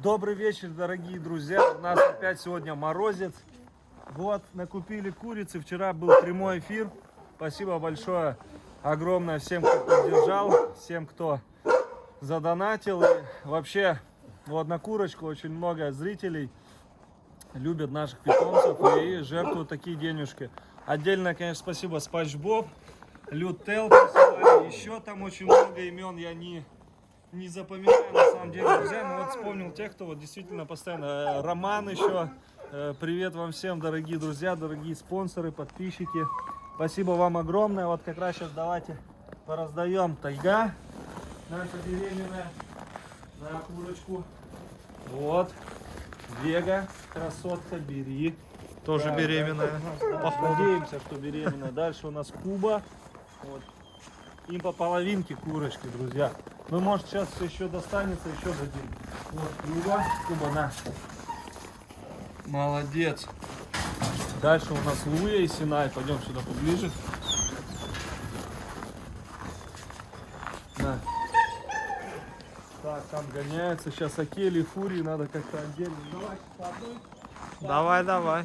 Добрый вечер, дорогие друзья. У нас опять сегодня морозец. Вот, накупили курицы. Вчера был прямой эфир. Спасибо большое, огромное всем, кто поддержал, всем, кто задонатил. И вообще, вот на курочку очень много зрителей любят наших питомцев и жертвуют такие денежки. Отдельно, конечно, спасибо Спанч Боб, Лютел, еще там очень много имен я не запоминаю на самом деле, друзья. Но вот вспомнил тех, кто вот действительно постоянно. Роман еще. Привет вам всем, дорогие друзья, дорогие спонсоры, подписчики. Спасибо вам огромное. Вот как раз сейчас давайте пораздаем. Тайга, наша беременная, на курочку. Вот. Вега, красотка, бери. Тоже беременная. Да, надеемся, что беременная. Дальше у нас Куба. Вот. Им по половинке курочки, друзья. Ну, может, сейчас еще достанется, еще дадим. Вот, Куба. Куба, на. Молодец. Дальше у нас Луя и Синай. Пойдем сюда поближе. На. Так, там гоняется. Сейчас Акели, Фурии надо как-то отдельно. Давай, по одной. Давай, давай.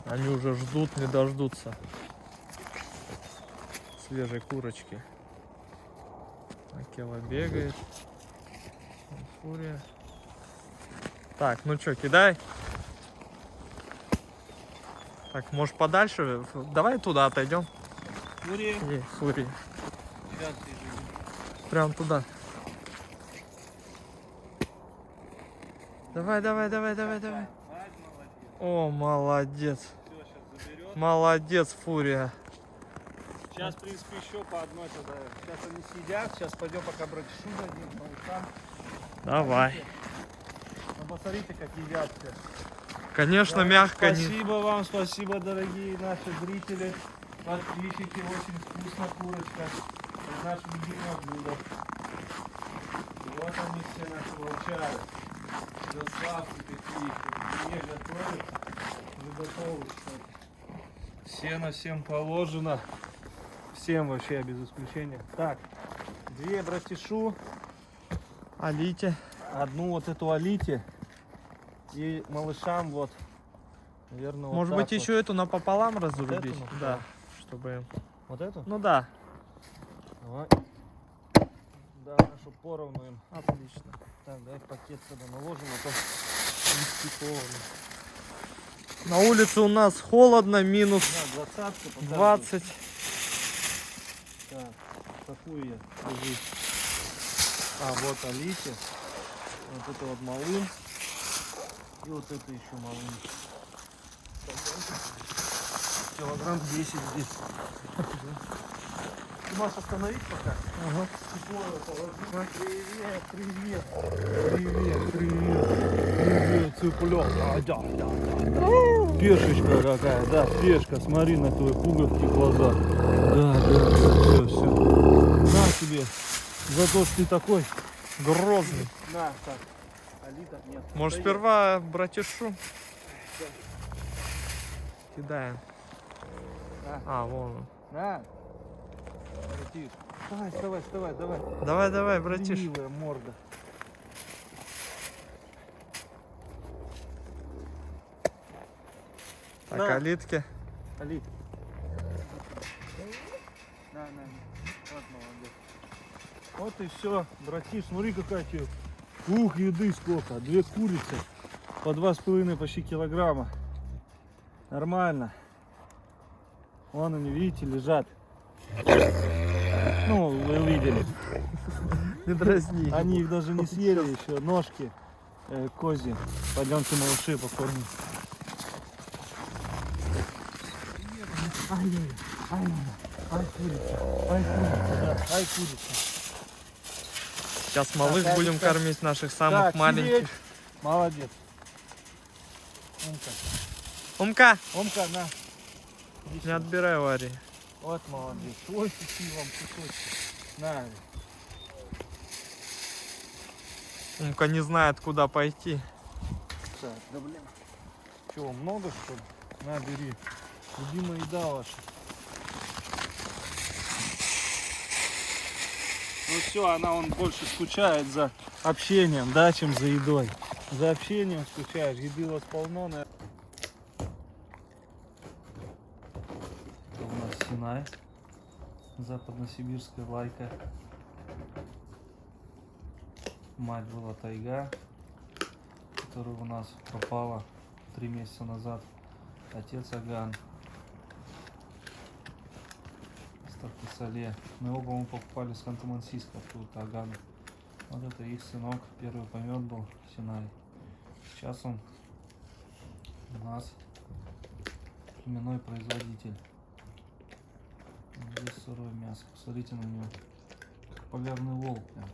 Они уже ждут, не дождутся свежей курочки. Акела бегает. Фурия. Так, ну что, кидай. Так, может подальше? Давай туда отойдем. Фурия. Фурия. Прям туда. Давай, давай, давай, давай, давай. О, молодец. Молодец, Фурия. Сейчас, в принципе, еще по одной тогда. Сейчас они съедят. Сейчас пойдем пока братишу дадим, малышам. Давай. Ну, посмотрите, как едят все. Конечно, Да, мягко. Спасибо вам, спасибо, дорогие наши зрители, подписчики. Очень вкусно курочка. Это наше любимое блюдо. Вот они все наши волчары. Красавцы какие. Не готовят. Уже готовы, кстати. Сено всем положено. Всем вообще, без исключения. Так, две братишу. Алите. Одну вот эту Алите. И малышам вот, наверное, вот Может так быть, вот. еще эту напополам разрубить? эту напополам? Да, чтобы... Вот эту? Ну да. Давай. Да, чтобы поровну им. Отлично. Так, дай пакет сюда наложим, а то не полный. На улице у нас холодно, минус Да, 20. 20. Так, какую я? Держи. А, вот Алите. Вот это вот малым. И вот это еще малым. Килограмм 10 здесь. Ты можешь остановить пока? Ага. Привет, привет. Привет, привет. Привет, цыплёк. Да. Пешечка какая, да, пешка. Смотри на твои пуговки, глаза. Да, все. На тебе. За то, что ты такой Грозный. на, так. Алита нет. Может, Стоит. сперва братишу? Кидаем. На, А, вон он. на. Братиш. Давай, вставай, вставай, давай. Давай, давай, братиш. Ленивая морда. Так, На. Алитки. Алит. На. Вот молодец. Вот и все, братиш. Смотри, какая тебе. Ух, еды сколько. Две курицы. По 2,5 почти килограмма. Нормально. Вон они, видите, лежат. Ну, вы увидели. Не дразни. Они их даже не съели еще. Ножки козьи. Пойдемте, малыши, покормим. Ай, курица. Ай, курица, да. Ай, курица. Сейчас малыш Так, будем Алитка. кормить наших самых Так, маленьких. сидеть. Молодец. Умка. Умка, Умка, на. Иди не сюда. отбирай у Ари. Вот молодец. Ой, какие вам кусочки. На. Умка не знает, куда пойти. Так, да блин. Чего, много что ли? На, бери. Любимая еда ваша. все, он больше скучает за общением, да, чем за едой. За общением скучаешь, еды у вас полно, наверное. Это у нас Синай, западносибирская лайка. Мать была тайга, которая у нас пропала 3 месяца назад. Отец Аган. Стартасале. Мы оба покупали с Ханты-Мансийска, оттуда Аган. Вот это их сынок, первый помет был, Синай. Сейчас он у нас племенной производитель. Здесь сырое мясо. Посмотрите на него. Как полярный волк прям.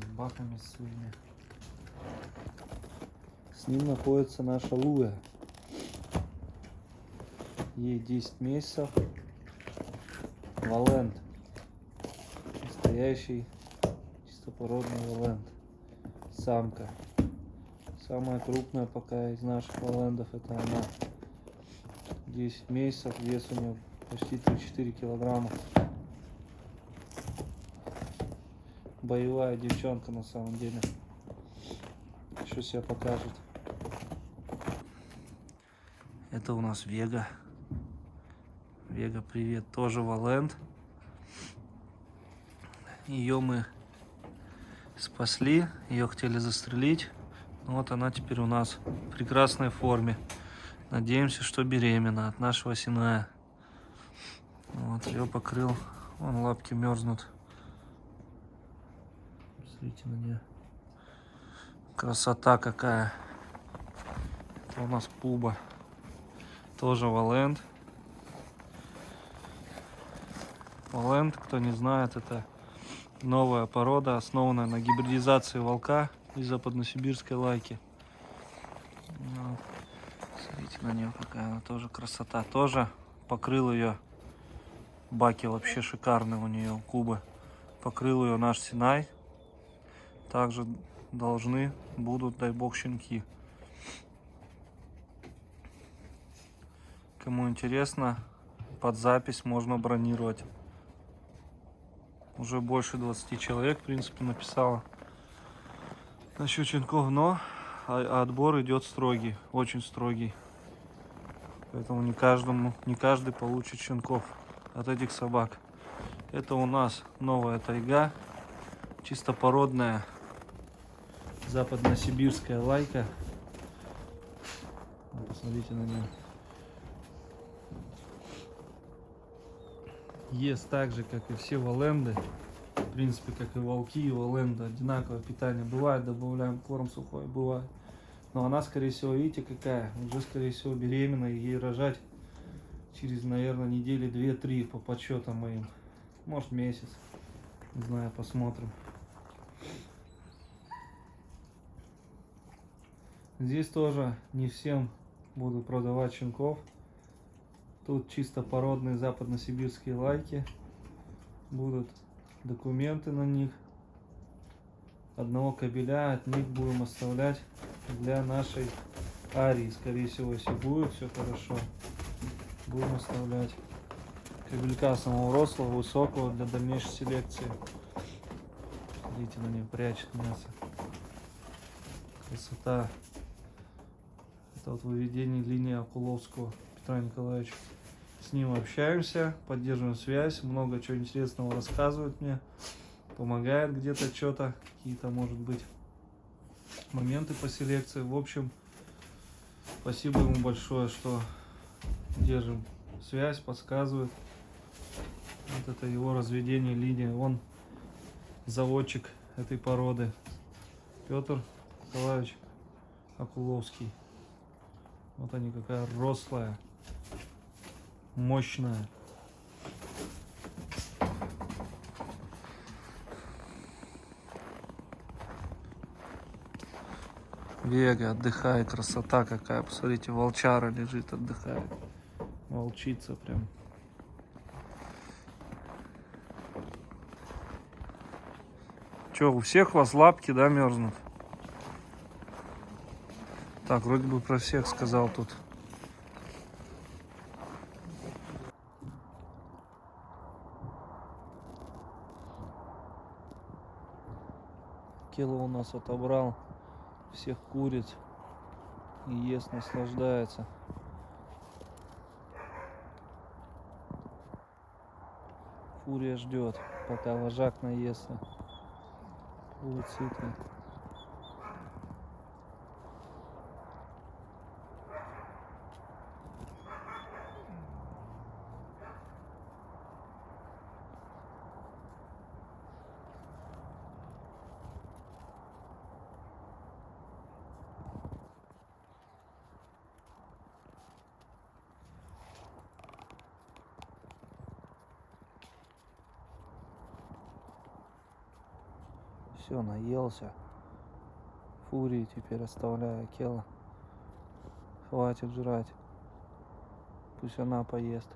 С бахами своими. С ним находится наша Луя. Ей 10 месяцев. Валент. Настоящий чистопородный валент. Самка. Самая крупная пока из наших валендов это она. 10 месяцев, вес у нее почти 3-4 килограмма. Боевая девчонка на самом деле. Еще себя покажет. Это у нас Вега. Вега, привет. Тоже валент. Ее мы спасли. Ее хотели застрелить. Но вот она теперь у нас в прекрасной форме. Надеемся, что беременна от нашего Синая. Вот, ее покрыл. Вон лапки мерзнут. Смотрите на нее. Красота какая. Это у нас Пуба. Тоже валент. Валент, кто не знает, это новая порода, основанная на гибридизации волка из западносибирской лайки. Вот. Смотрите на нее какая она, тоже красота. Тоже покрыл ее, баки вообще шикарные у нее, у Кубы. Покрыл ее наш Синай. Также должны будут, дай бог, щенки. Кому интересно, под запись можно бронировать. Уже больше 20 человек, в принципе, написало насчет щенков, но отбор идет строгий, очень строгий. Поэтому не каждый получит щенков от этих собак. Это у нас новая тайга, чистопородная западносибирская лайка. Посмотрите на нее. Ест так же, как и все валенды. В принципе, как и волки и валенды. Одинаковое питание. Бывает, добавляем корм сухой, бывает. Но она, скорее всего, видите, какая? Уже, скорее всего, беременна. И ей рожать через, наверное, недели 2-3 по подсчетам моим. Может, месяц. Не знаю, посмотрим. Здесь тоже не всем буду продавать щенков. Тут чисто породные западносибирские лайки. Будут документы на них. Одного кобеля от них будем оставлять для нашей Арии. Скорее всего, если будет все хорошо, будем оставлять кобелька самого рослого, высокого для дальнейшей селекции. Смотрите, на нее прячет мясо. Красота. Это вот выведение линии Окуловского Петра Николаевича. С ним общаемся, поддерживаем связь, много чего интересного рассказывает мне, помогает где-то что-то, какие-то, может быть, моменты по селекции. В общем, спасибо ему большое, что держим связь, подсказывает. Вот это его разведение линии. Он заводчик этой породы. Петр Николаевич Окуловский. Вот они, какая рослая, мощная. Вега отдыхает, красота какая. Посмотрите, волчара лежит, отдыхает. Волчица прям. Че, у всех у вас лапки, да, мерзнут? Так, вроде бы про всех сказал тут. Акела у нас отобрал всех куриц и ест, наслаждается. Фурия ждет, пока вожак наестся. Будет сытый. Все, наелся. Фурии теперь оставляю Акела. Хватит жрать. Пусть она поест.